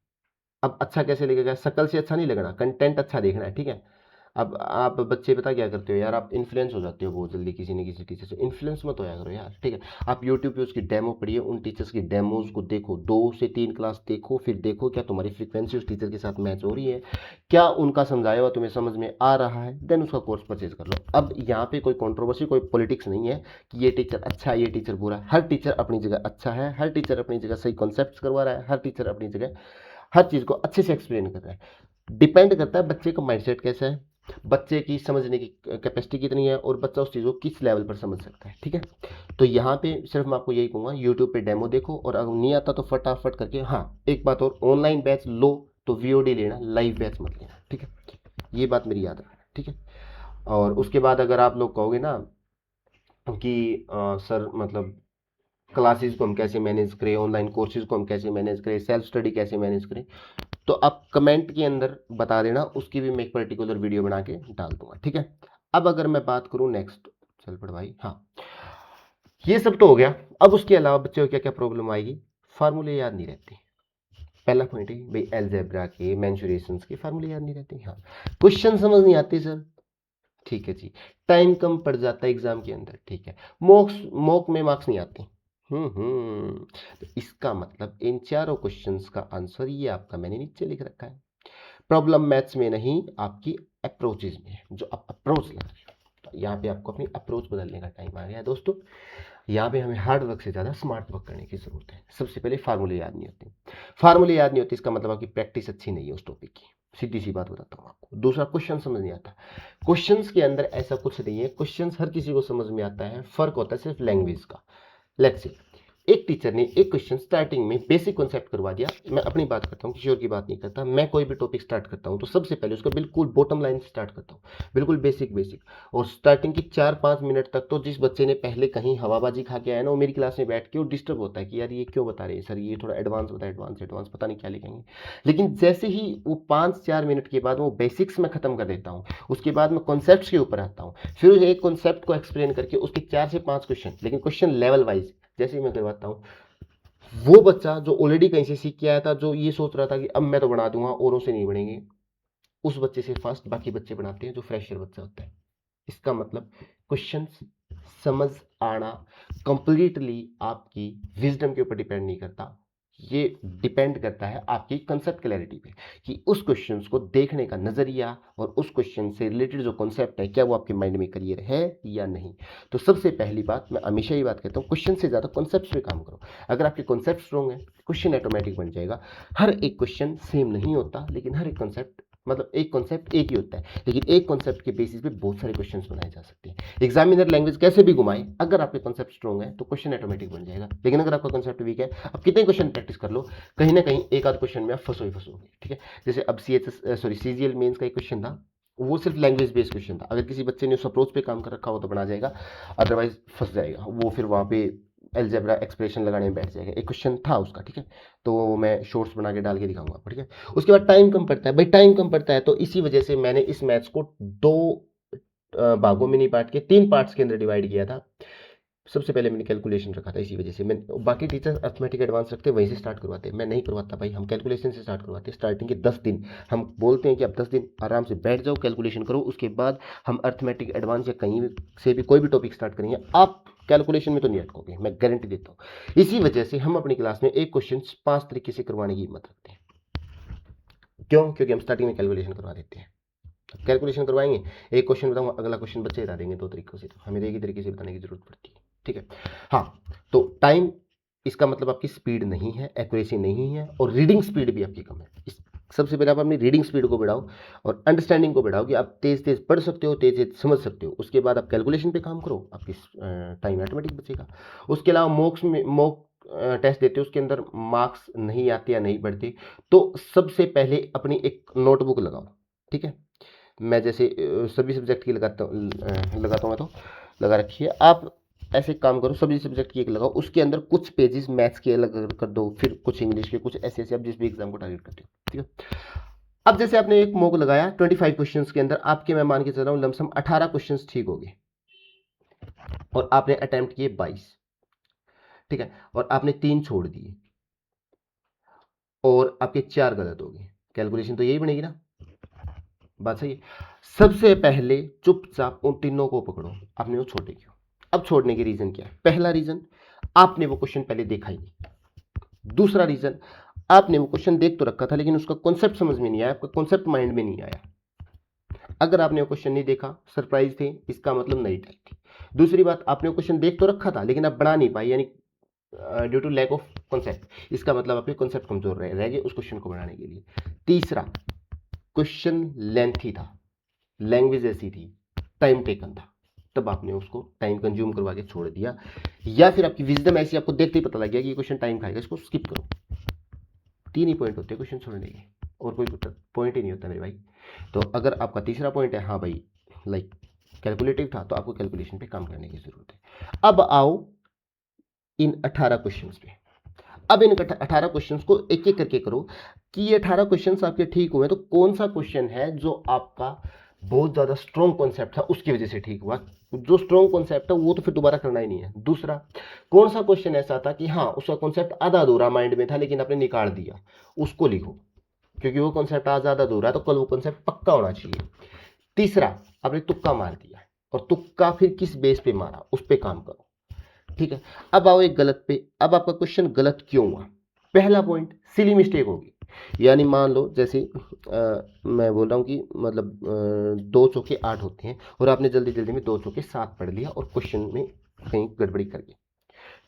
अब अच्छा कैसे लगेगा, शक्ल से अच्छा नहीं लगना, कंटेंट अच्छा देखना है, ठीक है। अब आप बच्चे पता क्या करते हो यार, आप इन्फ्लुएंस हो जाते हो बहुत जल्दी किसी न किसी टीचर से, इन्फ्लुएंस मत होया करो यार, ठीक है। आप यूट्यूब पे उसकी डेमो पढ़िए, उन टीचर्स की डेमोज को देखो, 2 से 3 क्लास देखो, फिर देखो क्या तुम्हारी फ्रीक्वेंसी उस टीचर के साथ मैच हो रही है, क्या उनका समझाया हुआ तुम्हें समझ में आ रहा है, देन उसका कोर्स परचेज कर लो। अब यहाँ पे कोई कंट्रोवर्सी, कोई पॉलिटिक्स नहीं है कि ये टीचर अच्छा है ये टीचर बुरा है। हर टीचर अपनी जगह अच्छा है, हर टीचर अपनी जगह सही कॉन्सेप्ट करवा रहा है, हर टीचर अपनी जगह हर चीज़ को अच्छे से एक्सप्लेन कर रहा है। डिपेंड करता है बच्चे का माइंडसेट कैसा है, बच्चे की समझने की कैपेसिटी कितनी है, और बच्चा उस चीज़ को किस लेवल पर समझ सकता है, ठीक है। तो यहाँ पे सिर्फ मैं आपको यही कहूँगा, यूट्यूब पे डेमो देखो, और अगर नहीं आता तो फटाफट करके, हाँ एक बात और, ऑनलाइन बैच लो तो वीओडी लेना, लाइव बैच मत लेना, ठीक है। ये बात मेरी याद रखना, ठीक है। और उसके बाद अगर आप लोग कहोगे ना कि सर मतलब क्लासेस को हम कैसे मैनेज करें, ऑनलाइन कोर्सेज को हम कैसे मैनेज करें, सेल्फ स्टडी कैसे मैनेज करें, तो आप कमेंट के अंदर बता देना, उसकी भी मैं एक पर्टिकुलर वीडियो बना के डाल दूंगा, ठीक है। अब अगर मैं बात करूं नेक्स्ट, चल पड़ भाई, हाँ ये सब तो हो गया। अब उसके अलावा बच्चे को क्या क्या प्रॉब्लम आएगी, फार्मूले याद नहीं रहते। पहला पॉइंट है भाई, अलजेब्रा के मेंसुरेशंस के फार्मूले याद नहीं रहते, हाँ। क्वेश्चन समझ नहीं आते सर, ठीक है जी। टाइम कम पड़ जाता है एग्जाम के अंदर, ठीक है। मॉक में मार्क्स नहीं आते, तो इसका मतलब इन चारों क्वेश्चंस का आंसर ये आपका मैंने नीचे लिख रखा है। प्रॉब्लम मैथ्स में नहीं, आपकी अप्रोचेज में है, जो आप अप्रोच लगा रहे हो। तो यहाँ पे आपको अपनी अप्रोच बदलने का टाइम आ गया है दोस्तों। यहाँ पे हमें हार्ड वर्क से ज़्यादा स्मार्ट वर्क करने की जरूरत है। सबसे पहले फार्मूले याद नहीं होते, फार्मूले याद नहीं होते इसका मतलब आपकी प्रैक्टिस अच्छी नहीं है उस टॉपिक की, सीधी सी बात बताता हूँ आपको। दूसरा, क्वेश्चन समझ नहीं आता। क्वेश्चंस के अंदर ऐसा कुछ नहीं है, क्वेश्चंस हर किसी को समझ में आता है, फर्क होता है सिर्फ लैंग्वेज का। लेट्स से एक टीचर ने एक क्वेश्चन स्टार्टिंग में बेसिक कॉन्सेप्ट करवा दिया, मैं अपनी बात करता हूँ, किसी और की बात नहीं करता, मैं कोई भी टॉपिक स्टार्ट करता हूँ तो सबसे पहले उसका बिल्कुल बॉटम लाइन से स्टार्ट करता हूँ, बिल्कुल बेसिक बेसिक। और स्टार्टिंग की 4-5 मिनट तक तो जिस बच्चे ने पहले कहीं हवाबाजी खा के आया ना, वो मेरी क्लास में बैठ के वो डिस्टर्ब होता है कि यार ये क्यों बता रहे हैं सर, ये थोड़ा एडवांस बता, एडवांस एडवांस पता नहीं क्या लिखेंगे। लेकिन जैसे ही वो 5-4 मिनट के बाद वो बेसिक्स में खत्म कर देता हूँ, उसके बाद मैं कॉन्सेप्ट के ऊपर आता हूँ, फिर उस एक कॉन्सेप्ट को एक्सप्लेन करके उसके 4 से 5 क्वेश्चन, लेकिन क्वेश्चन लेवल वाइज जैसे ही मैं करवाता हूँ, वो बच्चा जो ऑलरेडी कहीं से सीख के आया था, जो ये सोच रहा था कि अब मैं तो बना दूंगा औरों से नहीं बनेंगे, उस बच्चे से फास्ट बाकी बच्चे बनाते हैं जो फ्रेशर बच्चा होता है। इसका मतलब क्वेश्चन समझ आना कंप्लीटली आपकी विजडम के ऊपर डिपेंड नहीं करता, ये डिपेंड करता है आपकी कंसेप्ट क्लैरिटी पे, कि उस क्वेश्चन को देखने का नजरिया और उस क्वेश्चन से रिलेटेड जो कॉन्सेप्ट है क्या वो आपके माइंड में क्लियर है या नहीं। तो सबसे पहली बात, मैं हमेशा ही बात कहता हूँ, क्वेश्चन से ज्यादा कॉन्सेप्ट पे काम करो। अगर आपके कॉन्सेप्ट स्ट्रॉन्ग है, क्वेश्चन ऑटोमेटिक बन जाएगा। हर एक क्वेश्चन सेम नहीं होता, लेकिन हर एक कॉन्सेप्ट मतलब एक कॉन्सेप्ट एक ही होता है, लेकिन एक कॉन्सेप्ट के बेसिस पे बहुत सारे क्वेश्चंस बनाए जा सकते हैं। एग्जामिनर लैंग्वेज कैसे भी घुमाए, अगर आपके कॉन्सेप्ट स्ट्रॉन्ग है तो क्वेश्चन ऑटोमेटिक बन जाएगा। लेकिन अगर आपका कॉन्सेप्ट वीक है, आप कितने क्वेश्चन प्रैक्टिस कर लो, कहीं ना कहीं एक आध क्वेश्चन में आप फंसो ही फंसोगे, ठीक है। जैसे अब सीजीएल मेंस का एक क्वेश्चन था, वो सिर्फ लैंग्वेज बेस्ड क्वेश्चन था। अगर किसी बच्चे ने उस अप्रोच पे काम कर रखा हो तो बना जाएगा, अदरवाइज फंस जाएगा वो, फिर वहां पे अलजेब्रा एक्सप्रेशन लगाने में बैठ जाएगा। एक क्वेश्चन था उसका, ठीक है, तो वो मैं शॉर्ट्स बना के डाल के दिखाऊंगा आपको, ठीक है। उसके बाद टाइम कम पड़ता है भाई, टाइम कम पड़ता है, तो इसी वजह से मैंने इस मैथ्स को दो भागों में नहीं बांट के 3 पार्ट्स के अंदर डिवाइड किया था। सबसे पहले मैंने कैलकुलेशन रखा था, इसी वजह से मैं, बाकी टीचर अर्थमेटिक एडवांस रखते वहीं से स्टार्ट करवाते, मैं नहीं करवाता भाई, हम कैलकुलेशन से स्टार्ट करवाते। स्टार्टिंग के 10 दिन हम बोलते हैं कि आप 10 दिन आराम से बैठ जाओ, कैलकुलेशन करो, उसके बाद हम अर्थमेटिक एडवांस या कहीं से भी कोई भी टॉपिक स्टार्ट करेंगे, आप कैलकुलेशन में तो नहीं अटकोगे, मैं गारंटी देता हूँ। इसी वजह से हम अपनी क्लास में एक क्वेश्चन 5 तरीके से करवाने की हिम्मत रखते हैं। क्यों? क्योंकि हम स्टार्टिंग में कैलकुलेशन करवा देते हैं। कैलकुलेशन करवाएंगे, एक क्वेश्चन बताऊंगा, अगला क्वेश्चन बच्चे बता देंगे 2 तरीकों से, तो हमें एक ही तरीके से बताने की जरूरत पड़ती है, ठीक है। हाँ, तो टाइम, इसका मतलब आपकी स्पीड नहीं है, एक्यूरेसी नहीं है, और रीडिंग स्पीड भी आपकी कम है। सबसे पहले आप अपनी रीडिंग स्पीड को बढ़ाओ और अंडरस्टैंडिंग को बढ़ाओ कि आप तेज तेज पढ़ सकते हो, तेज तेज समझ सकते हो। उसके बाद आप कैलकुलेशन पे काम करो, आपकी टाइम ऑटोमेटिक बचेगा। उसके अलावा मॉक टेस्ट देते हो, उसके अंदर मार्क्स नहीं आते या नहीं बढ़ते, तो सबसे पहले अपनी एक नोटबुक लगाओ, ठीक है। मैं जैसे सभी सब्जेक्ट की लगाता हूँ मैं, तो लगा रखी है। आप ऐसे काम करो, सभी सब्जेक्ट की एक लगाओ, उसके अंदर कुछ पेजेस मैथ्स के अलग कर दो, फिर कुछ इंग्लिश के, कुछ ऐसे ऐसे आप जिस भी एग्जाम को टारगेट करते हो, ठीक है। अब जैसे आपने एक मॉक लगाया 25 क्वेश्चंस के अंदर, आपके मैं मान के चल रहा हूँ लमसम 18 क्वेश्चंस ठीक हो गए, और आपने अटेम्प्ट किए 22, ठीक है, और आपने 3 छोड़ दिए, और आपके 4 गलत हो गए। कैलकुलेशन तो यही बनेगी ना, बात सही है। सबसे पहले चुपचाप उन तीनों को पकड़ो, आपने वो छोड़े क्यों? अब छोड़ने के रीजन क्या है? पहला रीजन, आपने वो क्वेश्चन पहले देखा ही नहीं। दूसरा रीजन, आपने वो क्वेश्चन देख तो रखा था, लेकिन उसका कॉन्सेप्ट समझ में नहीं आया, आपका कॉन्सेप्ट माइंड में नहीं आया। अगर आपने वो क्वेश्चन नहीं देखा, सरप्राइज थे, इसका मतलब नई टाइप थी। दूसरी बात, आपने वो क्वेश्चन देख तो रखा था, लेकिन आप बना नहीं पाई, यानी due to lack of concept, इसका मतलब आपके कॉन्सेप्ट कमजोर रह गए उस क्वेश्चन को बनाने के लिए। तीसरा, क्वेश्चन लेंथी था, लैंग्वेज ऐसी थी, टाइम टेकन था, तब आपने उसको टाइम कंज्यूम करवा के छोड़ दिया। या फिर आपकी विजडम ऐसी, आपको देखते ही पता लग गया कि ये क्वेश्चन टाइम खाएगा, इसको स्किप करो। 3 ही पॉइंट होते हैं क्वेश्चन छोड़ने के, और कोई पॉइंट ही नहीं होता मेरे भाई। तो अगर आपका तीसरा पॉइंट है, हाँ भाई लाइक कैलकुलेटिव था, तो आपको कैलकुलेशन पे काम करने की जरूरत है। अब आओ इन 18 क्वेश्चंस पे। अब इन 18 क्वेश्चंस को एक एक करके करो कि ये 18 क्वेश्चंस आपके ठीक हुए, तो कौन सा क्वेश्चन है जो आपका बहुत ज्यादा स्ट्रॉन्ग कॉन्सेप्ट था, उसकी वजह से ठीक हुआ। जो स्ट्रॉन्ग कॉन्सेप्ट है वो तो फिर दोबारा करना ही नहीं है। दूसरा, कौन सा क्वेश्चन ऐसा था कि हाँ उसका कॉन्सेप्ट आधा अधूरा माइंड में था, लेकिन आपने निकाल दिया, उसको लिखो, क्योंकि वो कॉन्सेप्ट आज आधा अधूरा है, तो कल वो कॉन्सेप्ट पक्का होना चाहिए। तीसरा, आपने तुक्का मार दिया, और तुक्का फिर किस बेस पे मारा, उस पर काम करो, ठीक है। अब आओ एक गलत पे। अब आपका क्वेश्चन गलत क्यों हुआ? पहला पॉइंट, सिली मिस्टेक होगी, यानी मान लो जैसे मैं बोल रहा हूँ कि मतलब 2 चौके 8 होते हैं, और आपने जल्दी जल्दी में 2 चौके 7 पढ़ लिया, और क्वेश्चन में कहीं गड़बड़ी कर गई।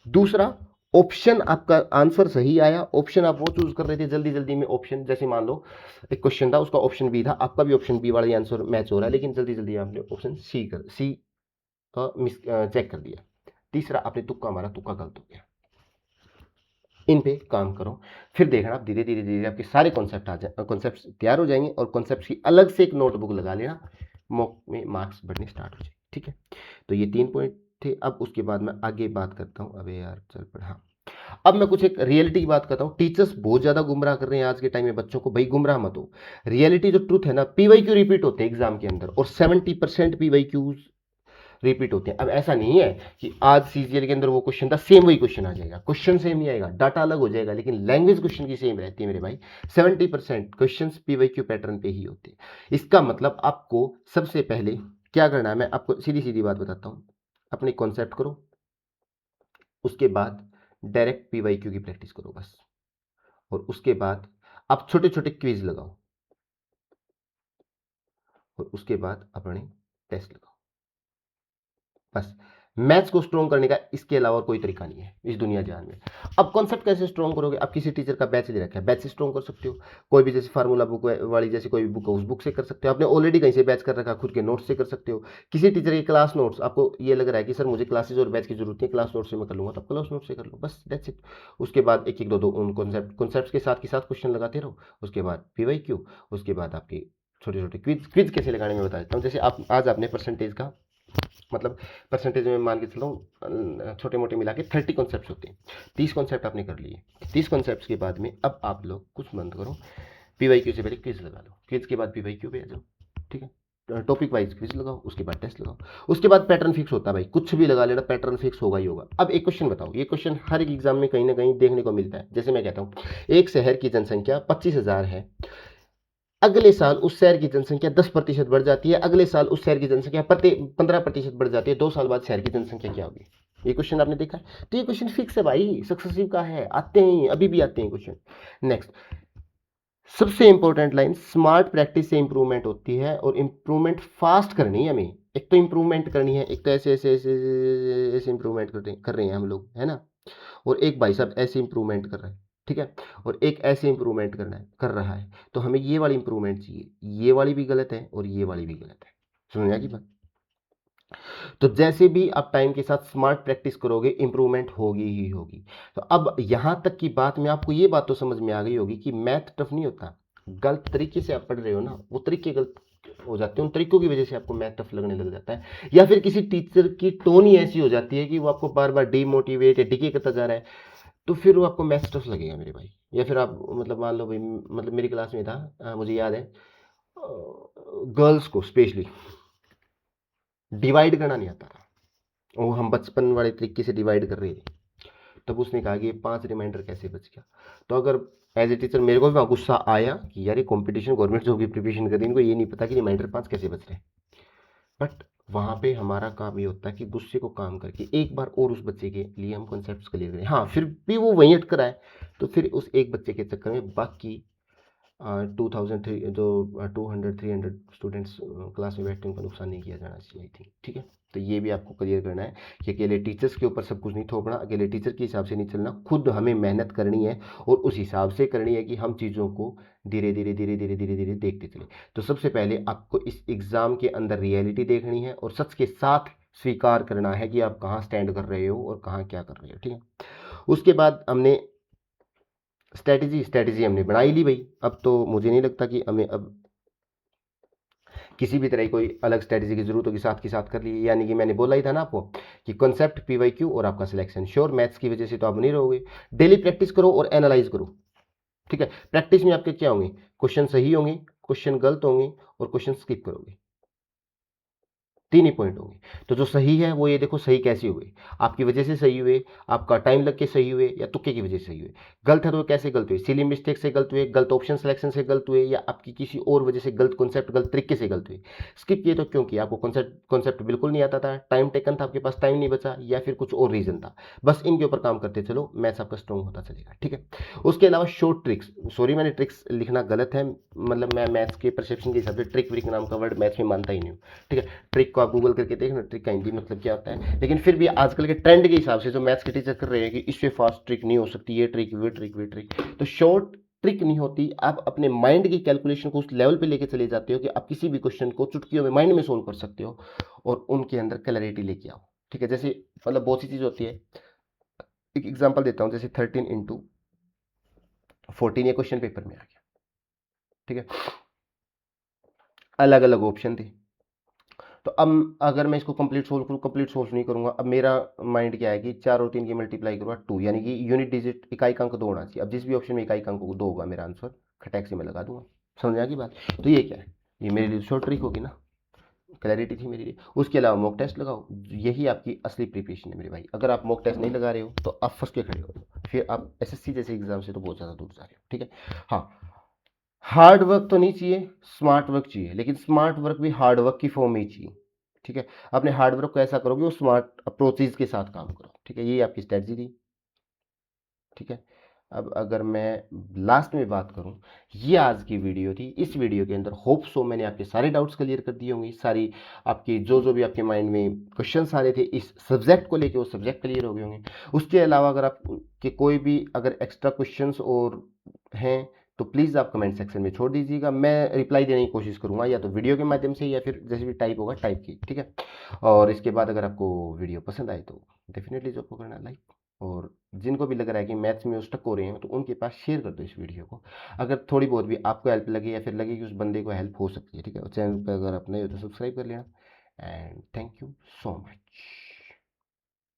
दूसरा, ऑप्शन आपका आंसर सही आया, ऑप्शन आप वो चूज कर रहे थे जल्दी जल्दी में, ऑप्शन जैसे मान लो एक क्वेश्चन था, उसका ऑप्शन बी था, आपका भी ऑप्शन बी वाला आंसर मैच हो रहा है, लेकिन जल्दी जल्दी आपने ऑप्शन सी का मिस चेक कर दिया। तीसरा, आपने तुक्का मारा, तुक्का गलत हो गया। इन पे काम करो, फिर देखना आप धीरे धीरे धीरे आपके सारे कॉन्सेप्ट कॉन्सेप्ट तैयार हो जाएंगे, और कॉन्सेप्ट की अलग से एक नोटबुक लगा लेना, मॉक में मार्क्स बढ़ने स्टार्ट हो जाए, ठीक है। तो ये 3 पॉइंट थे। अब उसके बाद मैं आगे बात करता हूँ, अबे यार चल पड़, हाँ, अब मैं कुछ एक रियलिटी की बात करता हूँ। टीचर्स बहुत ज्यादा गुमराह कर रहे हैं आज के टाइम में बच्चों को, भाई गुमराह मत हो। रियलिटी जो ट्रूथ है ना, पीवाईक्यू रिपीट होते हैं एग्जाम के अंदर, और 70% पीवाईक्यूज रिपीट होते हैं। अब ऐसा नहीं है कि आज सीजीएल के अंदर वो क्वेश्चन था, सेम वही क्वेश्चन आ जाएगा, क्वेश्चन सेम नहीं आएगा, डाटा अलग हो जाएगा, लेकिन लैंग्वेज क्वेश्चन की सेम रहती है मेरे भाई। 70% क्वेश्चन पीवाईक्यू पैटर्न पे ही होते हैं। इसका मतलब आपको सबसे पहले क्या करना है, मैं आपको सीधी सीधी बात बताता हूं। अपने कॉन्सेप्ट करो, उसके बाद डायरेक्ट पीवाईक्यू की प्रैक्टिस करो बस, और उसके बाद आप छोटे छोटे क्विज लगाओ, और उसके बाद अपने टेस्ट लगाओ, बस। मैथ्स को स्ट्रॉन्ग करने का इसके अलावा कोई तरीका नहीं है इस दुनिया जहान में। अब कॉन्सेप्ट कैसे स्ट्रॉन्ग करोगे? अब किसी टीचर का बैच दे रखा है, बैच से स्ट्रॉन्ग कर सकते हो। कोई भी जैसे फार्मूला बुक वाली जैसे कोई भी बुक है, उस बुक से कर सकते हो। आपने ऑलरेडी कहीं से बैच कर रखा, खुद के नोट्स से कर सकते हो। किसी टीचर के क्लास नोट्स, आपको ये लग रहा है कि सर मुझे क्लासेज और बैच की जरूरत नहीं, क्लास नोट्स से मैं कर लूंगा, तो क्लास नोट्स से कर लो, बस दैट्स इट। उसके बाद एक एक दो दो उन कॉन्सेप्ट के साथ क्वेश्चन लगाते रहो। उसके बाद पीवाईक्यू, उसके बाद आपके छोटे छोटे क्विज। क्विज कैसे लगाने में बता देता हूँ। जैसे आप आज आपने परसेंटेज का मतलब परसेंटेज में मान के चलो छोटे मोटे मिला के 30 कॉन्सेप्ट होते हैं। 30 कॉन्सेप्ट आपने कर लिए। 30 कॉन्सेप्ट के बाद में अब आप लोग कुछ बंद करो, पीवाईक्यू से पहले क्विज लगा लो, क्विज के बाद पीवाईक्यू पे आ जाओ। ठीक है, टॉपिक वाइज क्विज लगाओ, उसके बाद टेस्ट लगाओ, उसके बाद पैटर्न फिक्स होता है भाई, कुछ भी लगा लेना पैटर्न फिक्स होगा ही होगा। अब एक क्वेश्चन बताओ, ये क्वेश्चन हर एक एग्जाम में कहीं ना कहीं देखने को मिलता है। जैसे मैं कहता हूँ एक शहर की जनसंख्या 25,000 है, अगले साल उस शहर की जनसंख्या 10% बढ़ जाती है, अगले साल उस शहर की जनसंख्या 15% बढ़ जाती है, 2 साल बाद शहर की जनसंख्या क्या होगी? ये क्वेश्चन आपने देखा है? तो ये क्वेश्चन फिक्स है भाई, सक्सेसिव का है, आते हैं अभी भी आते हैं क्वेश्चन। नेक्स्ट, सबसे इंपॉर्टेंट लाइन, स्मार्ट प्रैक्टिस से इंप्रूवमेंट होती है और इंप्रूवमेंट फास्ट करनी है हमें। एक तो इंप्रूवमेंट करनी है, एक तो ऐसे ऐसे ऐसे ऐसे इंप्रूवमेंट कर रहे हैं हम लोग, है ना, और एक भाई साहब ऐसे इंप्रूवमेंट कर रहे हैं। ठीक है, और एक ऐसे इंप्रूवमेंट कर रहा है। तो हमें ये वाली इंप्रूवमेंट चाहिए, ये वाली भी गलत है और ये वाली भी गलत है। समझ आ गई बात? तो जैसे भी आप टाइम के साथ स्मार्ट प्रैक्टिस करोगे इंप्रूवमेंट होगी ही होगी। तो अब यहां तक की बात में आपको ये बात तो समझ में आ गई होगी कि मैथ टफ नहीं होता, गलत तरीके से आप पढ़ रहे हो ना, वो तरीके गलत हो जाते हैं, उन तरीकों की वजह से आपको मैथ टफ लगने लग जाता है, या फिर किसी टीचर की टोन ही ऐसी हो जाती है कि वो आपको बार बार डीमोटिवेट या डिके करता जा रहा है, तो फिर वो आपको मैथ टफ लगेगा मेरे भाई। या फिर आप मतलब मान लो भाई, मतलब मेरी क्लास में था, मुझे याद है, गर्ल्स को स्पेशली डिवाइड करना नहीं आता था, वो हम बचपन वाले तरीके से डिवाइड कर रहे थे। तब उसने कहा कि ये 5 रिमाइंडर कैसे बच गया? तो अगर एज ए टीचर मेरे को भी वहाँ गुस्सा आया कि यार ये कंपटीशन गवर्नमेंट जॉब की प्रिपरेशन कर रही है, इनको ये नहीं पता कि रिमाइंडर 5 कैसे बच रहे हैं। बट वहाँ पे हमारा काम ये होता है कि गुस्से को काम करके एक बार और उस बच्चे के लिए हम कॉन्सेप्ट क्लियर करें। हाँ, फिर भी वो वहीं अटक रहा है, तो फिर उस एक बच्चे के चक्कर में बाकी 2003 जो 200-300 स्टूडेंट्स क्लास में बैठते हैं उनका नुकसान नहीं किया जाना चाहिए, आई थिंक। ठीक है, तो ये भी आपको क्लियर करना है कि अकेले टीचर्स के ऊपर सब कुछ नहीं थोपना, अकेले टीचर के हिसाब से नहीं चलना, खुद हमें मेहनत करनी है और उस हिसाब से करनी है कि हम चीज़ों को धीरे धीरे धीरे धीरे धीरे धीरे देखते चले। तो सबसे पहले आपको इस एग्ज़ाम के अंदर रियलिटी देखनी है और सच के साथ स्वीकार करना है कि आप कहाँ स्टैंड कर रहे हो और कहाँ क्या कर रहे हो। ठीक है, उसके बाद हमने स्ट्रैटेजी हमने बना ही ली भाई। अब तो मुझे नहीं लगता कि हमें अब किसी भी तरह की कोई अलग स्ट्रैटेजी की जरूरत होगी, साथ के साथ कर ली। यानी कि मैंने बोला ही था ना आपको कि कॉन्सेप्ट, पीवाईक्यू और आपका सिलेक्शन श्योर। मैथ्स की वजह से तो आप नहीं रहोगे, डेली प्रैक्टिस करो और एनालाइज करो। ठीक है, प्रैक्टिस में आपके क्या होंगे, क्वेश्चन सही होंगे, क्वेश्चन गलत होंगे और क्वेश्चन स्किप करोगे, 3 ही पॉइंट होंगे। तो जो सही है वो ये देखो सही कैसे हुए, आपकी वजह से सही हुए, आपका टाइम लग के सही हुए, या तुक्के की वजह से सही हुए। गलत है तो कैसे गलत हुए, सिली मिस्टेक से गलत हुए, गलत ऑप्शन सिलेक्शन से गलत हुए, या आपकी किसी और वजह से गलत कॉन्सेप्ट गलत तरीके से गलत हुए। स्किप किए तो क्योंकि आपको कॉन्सेप्ट बिल्कुल नहीं आता था, टाइम टेकन था, आपके पास टाइम नहीं बचा, या फिर कुछ और रीजन था। बस इनके ऊपर काम करते चलो, मैथ्स आपका स्ट्रॉन्ग होता चलेगा। ठीक है, उसके अलावा शॉर्ट ट्रिक्स, सॉरी मैंने ट्रिक्स लिखना गलत है, मतलब मैं मैथ्स के परसेप्शन के हिसाब से ट्रिक व्रिक नाम का वर्ड मैथ्स में मानता ही नहीं हूँ। ठीक है, ट्रिक को आप गूगल करके देखना, ट्रिक का हिंदी मतलब क्या होता है। लेकिन फिर भी आजकल के ट्रेंड के हिसाब से जो मैथ्स के टीचर कर रहे हैं कि इससे फास्ट ट्रिक नहीं हो सकती, ये ट्रिक वे ट्रिक वे ट्रिक, तो शॉर्ट ट्रिक नहीं होती। आप अपने माइंड की कैलकुलेशन को उस लेवल पे लेके चले जाते हो कि आप किसी भी क्वेश्चन को चुटकियों में माइंड में सोल्व कर सकते हो और उनके अंदर क्लैरिटी लेके आओ। ठीक है, जैसे मतलब बहुत सी चीज़ होती है, एक एग्जांपल देता हूँ, जैसे 13 into 14 ये क्वेश्चन पेपर में आ गया। ठीक है, अलग अलग ऑप्शन थे, तो अब अगर मैं इसको कंप्लीट सोल्व करूँ, कंप्लीट सोल्व नहीं करूंगा। अब मेरा माइंड क्या है कि 4 और 3 की मल्टीप्लाई करूँगा 2, यानी कि यूनिट डिजिट इकाई अंक 2 होना चाहिए। अब जिस भी ऑप्शन में इकाई अंक 2 होगा मेरा आंसर खटैक से मैं लगा दूंगा। समझ आ गई बात? तो ये क्या है, ये मेरे लिए शॉर्ट ट्रिक होगी ना, क्लैरिटी थी मेरे लिए। उसके अलावा मॉक टेस्ट लगाओ, यही आपकी असली प्रिपरेशन है मेरे भाई। अगर आप मॉक टेस्ट नहीं लगा रहे हो तो आप फंस के खड़े हो, फिर आप एसएससी जैसे एग्जाम से तो बहुत ज़्यादा दूर जा रहे हो। ठीक है, हाँ, हार्ड वर्क तो नहीं चाहिए, स्मार्ट वर्क चाहिए, लेकिन स्मार्ट वर्क भी हार्ड वर्क की फॉर्म में ही चाहिए। ठीक है, अपने हार्ड वर्क को ऐसा करोगे वो स्मार्ट अप्रोचेज के साथ काम करो। ठीक है, ये आपकी स्ट्रेटजी थी। ठीक है, अब अगर मैं लास्ट में बात करूं, ये आज की वीडियो थी। इस वीडियो के अंदर होप सो मैंने आपके सारे डाउट्स क्लियर कर दिए होंगे, सारी आपकी जो जो भी आपके माइंड में क्वेश्चन आ रहे थे इस सब्जेक्ट को लेके वो सब्जेक्ट क्लियर हो गए होंगे। उसके अलावा अगर आप के कोई भी अगर एक्स्ट्रा क्वेश्चंस और हैं तो प्लीज़ आप कमेंट सेक्शन में छोड़ दीजिएगा, मैं रिप्लाई देने की कोशिश करूंगा, या तो वीडियो के माध्यम से या फिर जैसे भी टाइप होगा टाइप की। ठीक है, और इसके बाद अगर आपको वीडियो पसंद आए तो डेफिनेटली जो आपको करना लाइक, और जिनको भी लग रहा है कि मैथ्स में स्टक हो रहे हैं तो उनके पास शेयर कर दो इस वीडियो को, अगर थोड़ी बहुत भी आपको हेल्प लगे या फिर लगे कि उस बंदे को हेल्प हो सकती है। ठीक है, और चैनल पर अगर आप नए हो तो सब्सक्राइब कर लेना। and thank you so much.